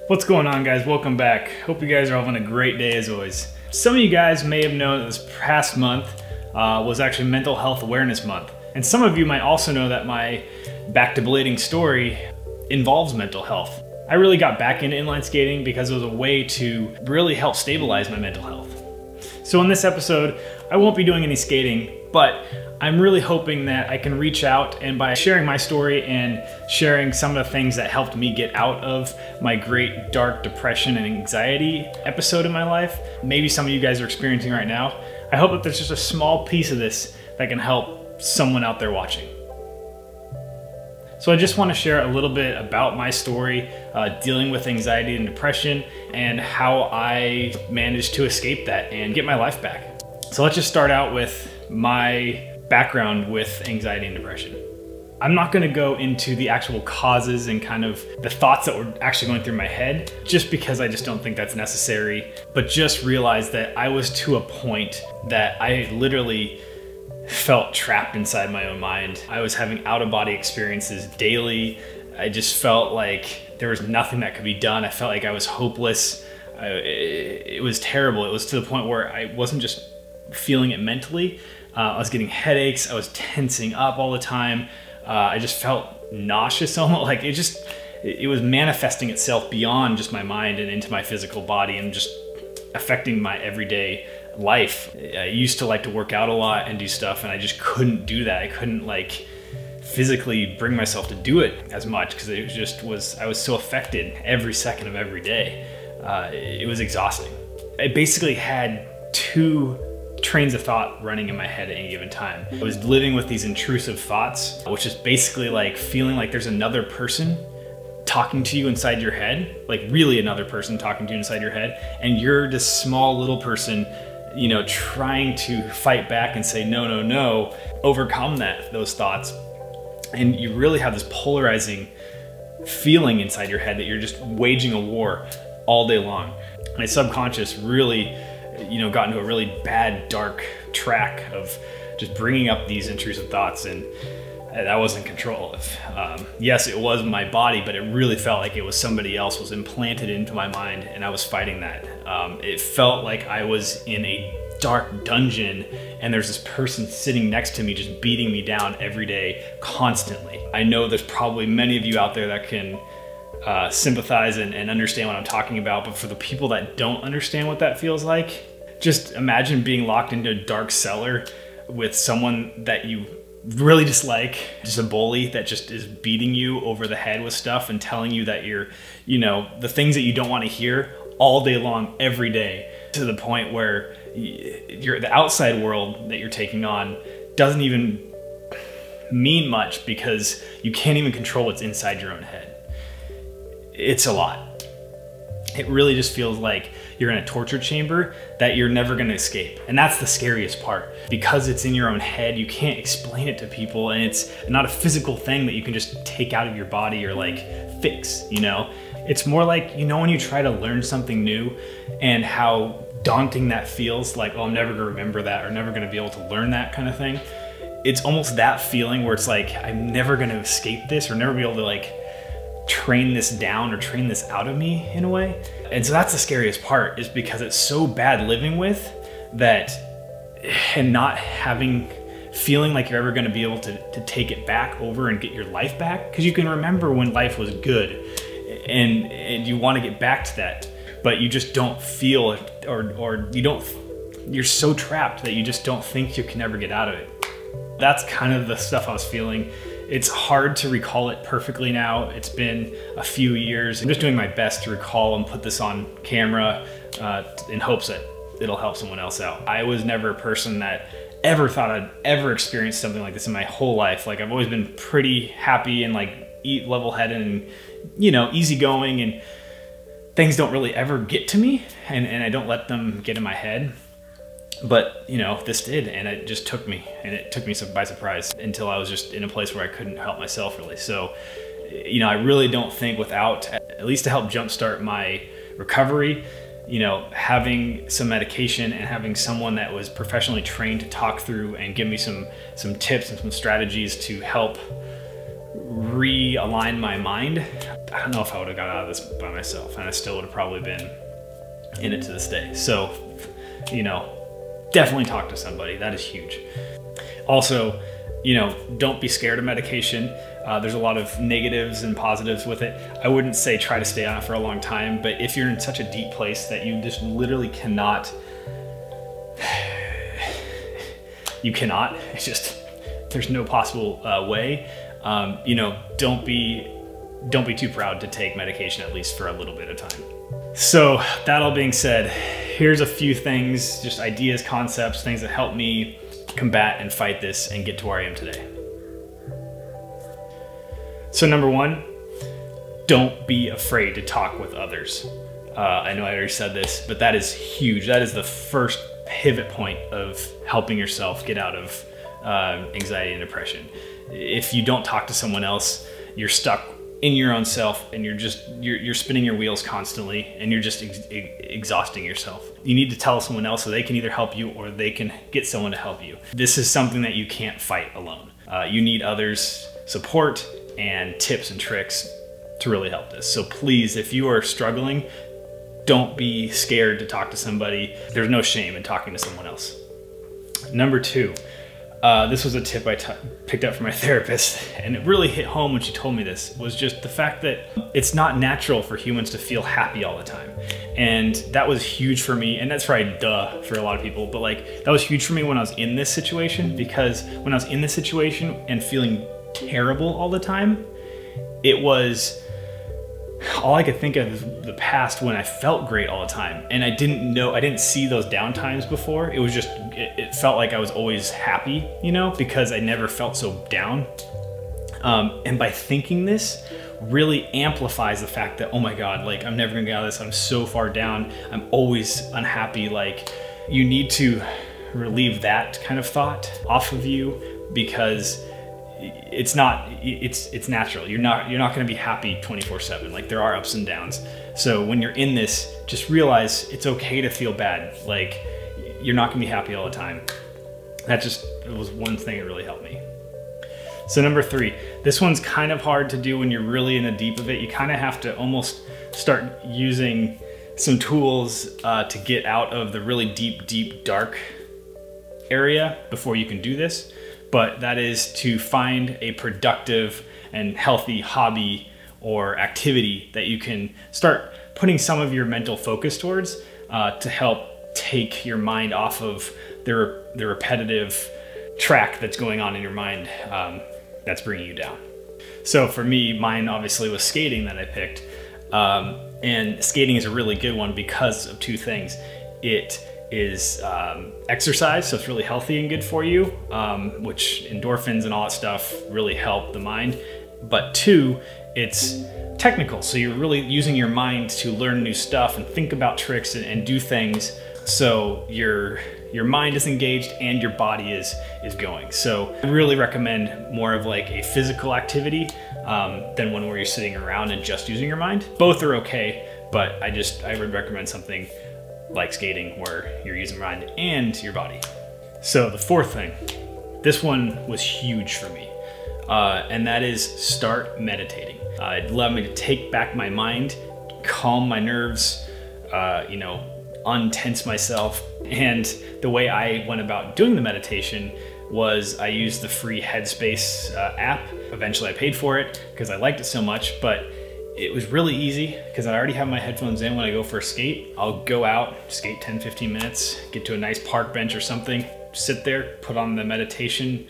What's going on, guys? Welcome back. Hope you guys are having a great day as always. Some of you guys may have known that this past month was actually Mental Health Awareness Month. And some of you might also know that my back to blading story involves mental health. I really got back into inline skating because it was a way to really help stabilize my mental health. So in this episode, I won't be doing any skating, but I'm really hoping that I can reach out, and by sharing my story and sharing some of the things that helped me get out of my great dark depression and anxiety episode in my life, maybe some of you guys are experiencing right now, I hope that there's just a small piece of this that can help someone out there watching. So I just want to share a little bit about my story, dealing with anxiety and depression, and how I managed to escape that and get my life back. So let's just start out with my background with anxiety and depression. I'm not going to go into the actual causes and kind of the thoughts that were actually going through my head, just because I just don't think that's necessary, but just realize that I was to a point that I literally felt trapped inside my own mind. I was having out-of-body experiences daily. I just felt like there was nothing that could be done. I felt like I was hopeless. It was terrible. It was to the point where I wasn't just feeling it mentally. I was getting headaches. I was tensing up all the time. I just felt nauseous almost. Like it was manifesting itself beyond just my mind and into my physical body and just affecting my everyday life. I used to like to work out a lot and do stuff, and I just couldn't do that. I couldn't like physically bring myself to do it as much because it just was, I was so affected every second of every day. It was exhausting. I basically had two trains of thought running in my head at any given time. I was living with these intrusive thoughts, which is basically like feeling like there's another person talking to you inside your head, like really another person talking to you inside your head, and you're this small little person, you know, trying to fight back and say no, no, no, overcome those thoughts. And you really have this polarizing feeling inside your head that you're just waging a war all day long. My subconscious really, you know, got into a really bad, dark track of just bringing up these intrusive thoughts, and I wasn't in control of. Yes, it was my body, but it really felt like it was somebody else was implanted into my mind, and I was fighting that. It felt like I was in a dark dungeon, and there's this person sitting next to me just beating me down every day, constantly. I know there's probably many of you out there that can sympathize and understand what I'm talking about, but for the people that don't understand what that feels like, just imagine being locked into a dark cellar with someone that you really dislike, just a bully that just is beating you over the head with stuff and telling you that you're, you know, the things that you don't want to hear all day long, every day, to the point where the outside world that you're taking on doesn't even mean much because you can't even control what's inside your own head. It's a lot. It really just feels like you're in a torture chamber that you're never going to escape. And that's the scariest part. Because it's in your own head, you can't explain it to people, and it's not a physical thing that you can just take out of your body or like fix, you know? It's more like, you know, when you try to learn something new and how daunting that feels, like, oh, I'm never gonna remember that or never gonna be able to learn that kind of thing. It's almost that feeling where it's like, I'm never gonna escape this or never be able to like train this down or train this out of me in a way. And so that's the scariest part, is because it's so bad living with that, and not feeling like you're ever going to be able to take it back over and get your life back, because you can remember when life was good and you want to get back to that, but you just don't feel it, or you're so trapped that you just don't think you can ever get out of it. That's kind of the stuff I was feeling. It's hard to recall it perfectly now. It's been a few years. I'm just doing my best to recall and put this on camera in hopes that it'll help someone else out. I was never a person that ever thought I'd ever experienced something like this in my whole life. Like, I've always been pretty happy and like level-headed and, you know, easygoing, and things don't really ever get to me, and I don't let them get in my head. But, you know, this did, and it just took me, and it took me by surprise until I was just in a place where I couldn't help myself really. So, you know, I really don't think without, at least to help jumpstart my recovery, you know, having some medication and having someone that was professionally trained to talk through and give me some tips and some strategies to help realign my mind, I don't know if I would have got out of this by myself, and I still would have probably been in it to this day. So, you know, definitely talk to somebody. That is huge. Also, you know, don't be scared of medication. There's a lot of negatives and positives with it. I wouldn't say try to stay on it for a long time, but if you're in such a deep place that you just literally cannot, it's just, there's no possible way, you know, don't be too proud to take medication, at least for a little bit of time. So that all being said, here's a few things, just ideas, concepts, things that help me combat and fight this and get to where I am today. So number one, don't be afraid to talk with others. I know I already said this, but that is huge. That is the first pivot point of helping yourself get out of anxiety and depression. If you don't talk to someone else, you're stuck in your own self, and you're spinning your wheels constantly, and you're just exhausting yourself. You need to tell someone else so they can either help you or they can get someone to help you. This is something that you can't fight alone. You need others' support and tips and tricks to really help this. So please, if you are struggling, don't be scared to talk to somebody. There's no shame in talking to someone else. Number two, this was a tip I picked up from my therapist, and it really hit home when she told me this, was just the fact that it's not natural for humans to feel happy all the time. And that was huge for me, and that's probably duh for a lot of people, but like that was huge for me when I was in this situation, because when I was in this situation and feeling terrible all the time, it was all I could think of is the past when I felt great all the time. And I didn't see those down times before. It was just, it felt like I was always happy, you know, because I never felt so down. And by thinking this really amplifies the fact that, oh my God, like I'm never gonna get out of this. I'm so far down. I'm always unhappy. Like you need to relieve that kind of thought off of you, because it's natural. You're not going to be happy 24/7. Like there are ups and downs. So when you're in this, just realize it's okay to feel bad. Like you're not going to be happy all the time. It was one thing that really helped me. So number three, this one's kind of hard to do when you're really in the deep of it. You kind of have to almost start using some tools to get out of the really deep, dark area before you can do this. But that is to find a productive and healthy hobby or activity that you can start putting some of your mental focus towards to help take your mind off of the repetitive track that's going on in your mind that's bringing you down. So for me, mine obviously was skating that I picked. And skating is a really good one because of two things. It is exercise, so it's really healthy and good for you, which endorphins and all that stuff really help the mind. But two, it's technical, so you're really using your mind to learn new stuff and think about tricks and do things, so your mind is engaged and your body is going. So I really recommend more of like a physical activity than one where you're sitting around and just using your mind. Both are okay, but I would recommend something like skating where you're using your mind and your body. So the fourth thing, this one was huge for me, and that is start meditating. It allowed me to take back my mind, calm my nerves, you know, untense myself. And the way I went about doing the meditation was I used the free Headspace app. Eventually I paid for it because I liked it so much, but it was really easy because I already have my headphones in when I go for a skate. I'll go out, skate 10-15 minutes, get to a nice park bench or something, sit there, put on the meditation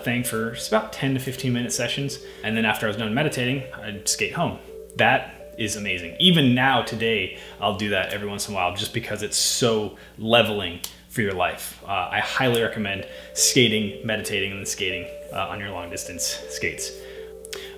thing for just about 10 to 15 minute sessions. And then after I was done meditating, I'd skate home. That is amazing. Even now, today, I'll do that every once in a while just because it's so leveling for your life. I highly recommend skating, meditating, and then skating on your long distance skates.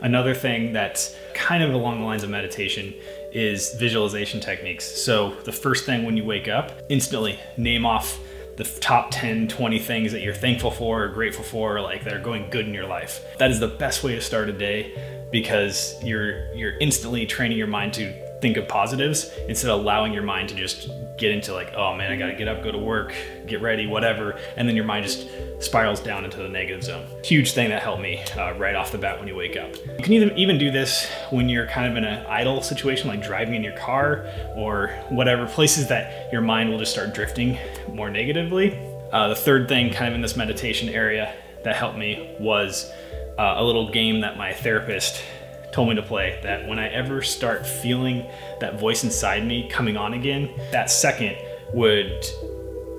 Another thing that's kind of along the lines of meditation is visualization techniques. So the first thing when you wake up, instantly name off the top 10, 20 things that you're thankful for or grateful for, or like that are going good in your life. That is the best way to start a day because you're instantly training your mind to think of positives instead of allowing your mind to just get into like, oh man, I gotta get up, go to work, get ready, whatever. And then your mind just spirals down into the negative zone. Huge thing that helped me right off the bat when you wake up. You can even do this when you're kind of in an idle situation, like driving in your car or whatever, places that your mind will just start drifting more negatively. The third thing kind of in this meditation area that helped me was a little game that my therapist told me to play, that when I ever start feeling that voice inside me coming on again, that second would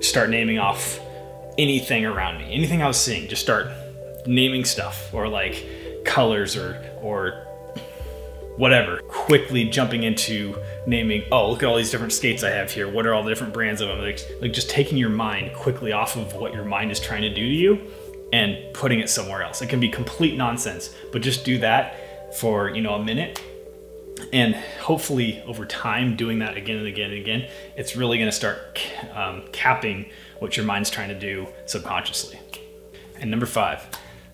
start naming off anything around me, anything I was seeing, just start naming stuff or like colors or whatever, quickly jumping into naming, oh, look at all these different skates I have here. What are all the different brands of them? Like just taking your mind quickly off of what your mind is trying to do to you and putting it somewhere else. It can be complete nonsense, but just do that for, you know, a minute, and hopefully over time doing that again and again and again, it's really going to start capping what your mind's trying to do subconsciously. And number 5,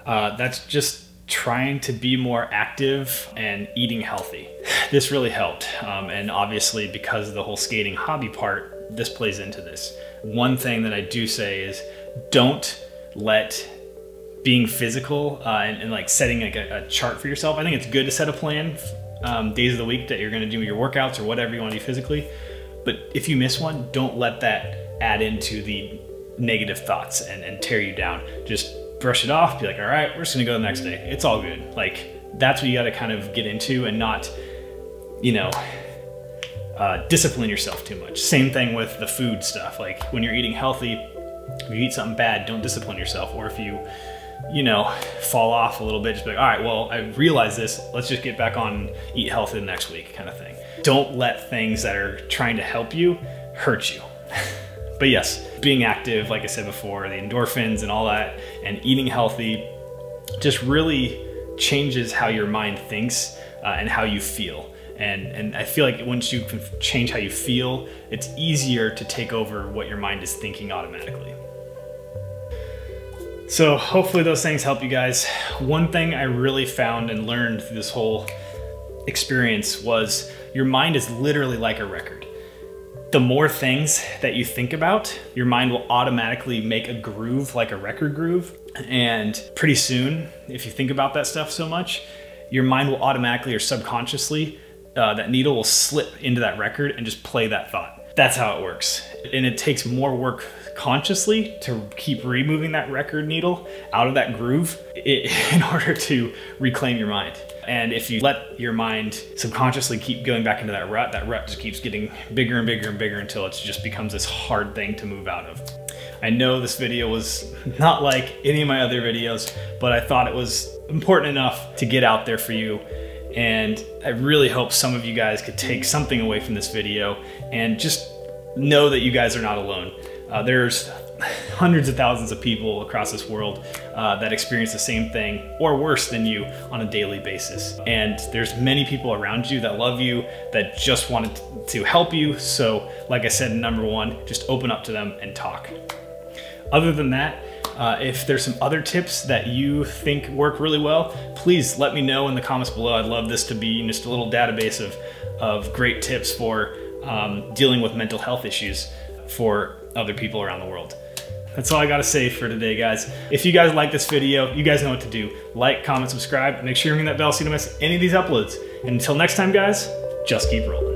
that's just trying to be more active and eating healthy. This really helped, and obviously because of the whole skating hobby part, this plays into this. One thing that I do say is don't let being physical and like setting like a chart for yourself. I think it's good to set a plan, days of the week that you're gonna do your workouts or whatever you wanna do physically. But if you miss one, don't let that add into the negative thoughts and tear you down. Just brush it off, be like, all right, we're just gonna go the next day. It's all good. Like, that's what you gotta kind of get into and not, you know, discipline yourself too much. Same thing with the food stuff. Like when you're eating healthy, if you eat something bad, don't discipline yourself. Or if you know, fall off a little bit, just be like, all right, well, I realize this, let's just get back on and eat healthy the next week kind of thing. Don't let things that are trying to help you hurt you. But yes, being active, like I said before, the endorphins and all that, and eating healthy just really changes how your mind thinks and how you feel. And I feel like once you can change how you feel, it's easier to take over what your mind is thinking automatically. So hopefully those things help you guys. One thing I really found and learned through this whole experience was your mind is literally like a record. The more things that you think about, your mind will automatically make a groove like a record groove. And pretty soon, if you think about that stuff so much, your mind will automatically or subconsciously, that needle will slip into that record and just play that thought. That's how it works. And it takes more work consciously to keep removing that record needle out of that groove in order to reclaim your mind. And if you let your mind subconsciously keep going back into that rut just keeps getting bigger and bigger and bigger until it just becomes this hard thing to move out of. I know this video was not like any of my other videos, but I thought it was important enough to get out there for you. And I really hope some of you guys could take something away from this video and just know that you guys are not alone. There's hundreds of thousands of people across this world that experience the same thing or worse than you on a daily basis. And there's many people around you that love you, that just wanted to help you. So like I said, number 1, just open up to them and talk. Other than that, if there's some other tips that you think work really well, please let me know in the comments below. I'd love this to be just a little database of great tips for dealing with mental health issues for other people around the world. That's all I gotta say for today, guys. If you guys like this video, you guys know what to do. Like, comment, subscribe, and make sure you ring that bell so you don't miss any of these uploads. And until next time, guys, just keep rolling.